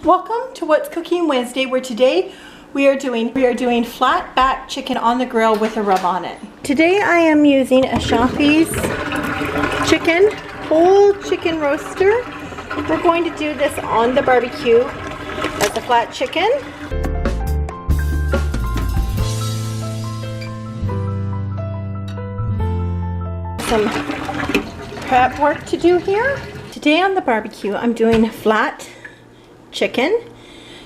Welcome to What's Cooking Wednesday, where today we are doing flat back chicken on the grill with a rub on it. Today I am using a Shoppies chicken, whole chicken roaster. We're going to do this on the barbecue as a flat chicken. Some prep work to do here. Today on the barbecue I'm doing flat chicken.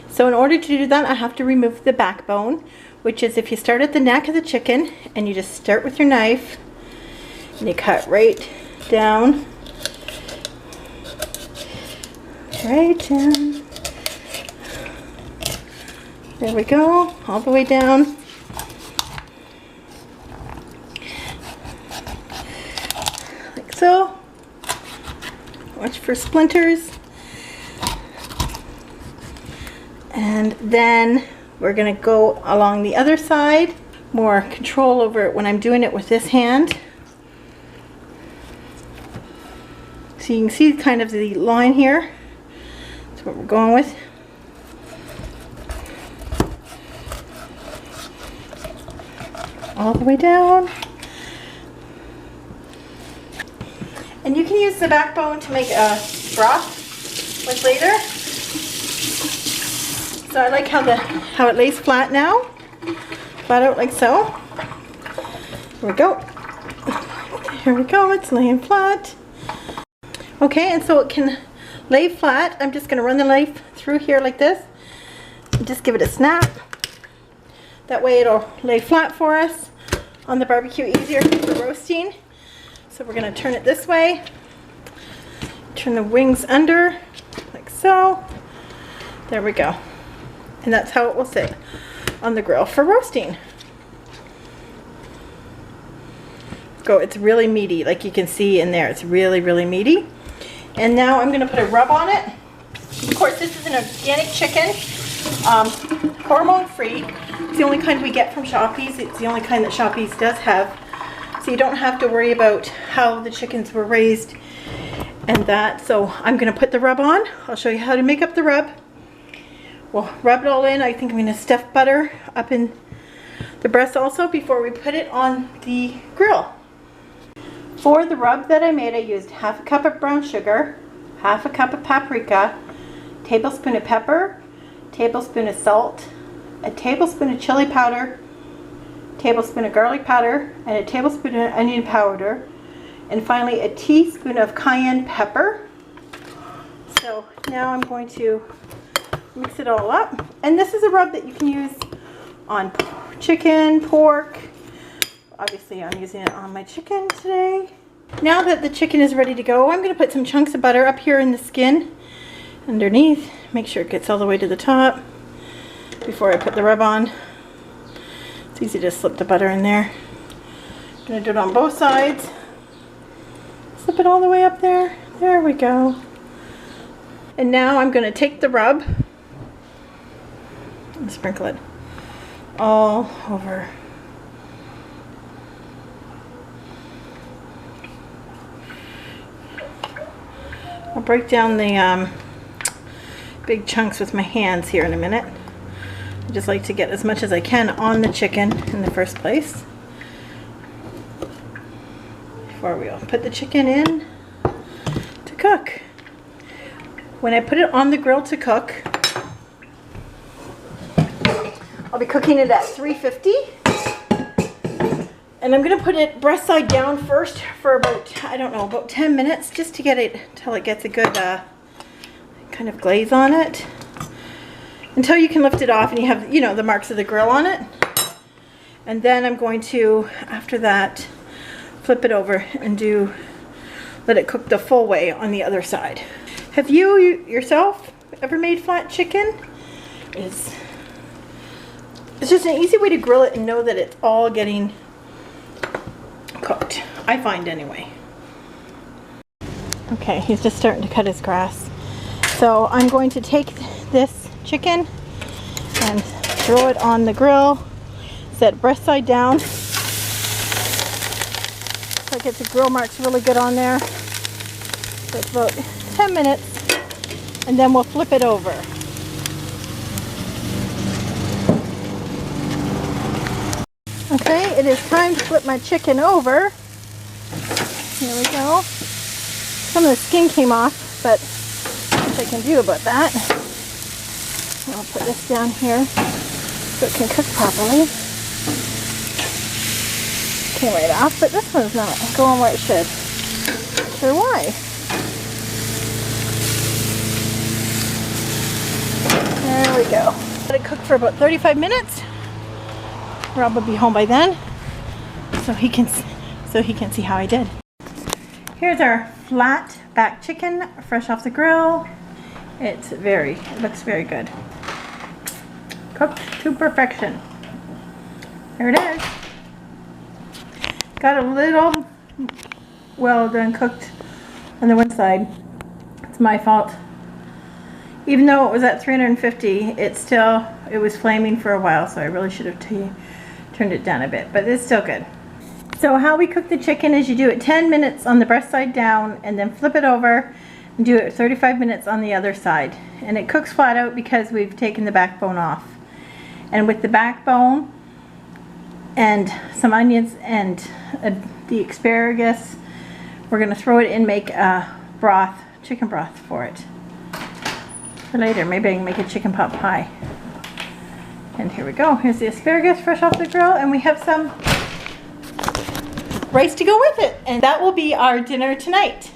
So in order to do that, I have to remove the backbone, which is if you start at the neck of the chicken and you just start with your knife and you cut right down. Right down. There we go, all the way down. Like so. Watch for splinters. And then we're going to go along the other side. More control over it when I'm doing it with this hand. So you can see kind of the line here. That's what we're going with. All the way down. And you can use the backbone to make a broth with later. So I like how it lays flat now. Flat out like so. There we go. Here we go, it's laying flat. Okay, and so it can lay flat. I'm just gonna run the knife through here like this. And just give it a snap. That way it'll lay flat for us on the barbecue, easier for roasting. So we're gonna turn it this way. Turn the wings under, like so. There we go. And that's how it will sit on the grill for roasting. Go, it's really meaty, like you can see in there. It's really, really meaty. And now I'm gonna put a rub on it. Of course, this is an organic chicken, hormone-free. It's the only kind we get from Shoppies. It's the only kind that Shoppies does have. So you don't have to worry about how the chickens were raised and that. So I'm gonna put the rub on. I'll show you how to make up the rub. We'll rub it all in. I think I'm going to stuff butter up in the breast also before we put it on the grill. For the rub that I made, I used half a cup of brown sugar, half a cup of paprika, tablespoon of pepper, tablespoon of salt, a tablespoon of chili powder, tablespoon of garlic powder, and a tablespoon of onion powder, and finally a teaspoon of cayenne pepper. So now I'm going to mix it all up, and this is a rub that you can use on chicken, pork. Obviously I'm using it on my chicken today. Now that the chicken is ready to go, I'm going to put some chunks of butter up here in the skin underneath. Make sure it gets all the way to the top before I put the rub on. It's easy to slip the butter in there. I'm going to do it on both sides. Slip it all the way up there. There we go. And now I'm going to take the rub and sprinkle it all over. I'll break down the big chunks with my hands here in a minute. I just like to get as much as I can on the chicken in the first place before we put the chicken in to cook. When I put it on the grill to cook, I'll be cooking it at 350, and I'm going to put it breast side down first for about, I don't know, about 10 minutes, just to get it till it gets a good kind of glaze on it, until you can lift it off and you have, you know, the marks of the grill on it. And then I'm going to, after that, flip it over and let it cook the full way on the other side. Have you yourself ever made flat chicken? It's just an easy way to grill it and know that it's all getting cooked. I find anyway. Okay, he's just starting to cut his grass. So I'm going to take this chicken and throw it on the grill. Set breast side down. So it gets the grill marks really good on there. So it's about 10 minutes, and then we'll flip it over. Okay, it is time to flip my chicken over. Here we go. Some of the skin came off, but what I can do about that. I'll put this down here so it can cook properly. Came right off, but this one's not going where it should. Not sure why. There we go. Let it cook for about 35 minutes. Rob will be home by then, so he can see how I did. Here's our flat back chicken, fresh off the grill. It looks very good. Cooked to perfection. There it is. Got a little well done cooked on the one side. It's my fault. Even though it was at 350, it was flaming for a while, so I really should have turned it down a bit, but it's still good. So how we cook the chicken is you do it 10 minutes on the breast side down and then flip it over and do it 35 minutes on the other side. And it cooks flat out because we've taken the backbone off. And with the backbone and some onions and the asparagus, we're going to throw it in, make a broth, chicken broth for it. For later, maybe I can make a chicken pot pie. And here we go. Here's the asparagus fresh off the grill, and we have some rice to go with it. And that will be our dinner tonight.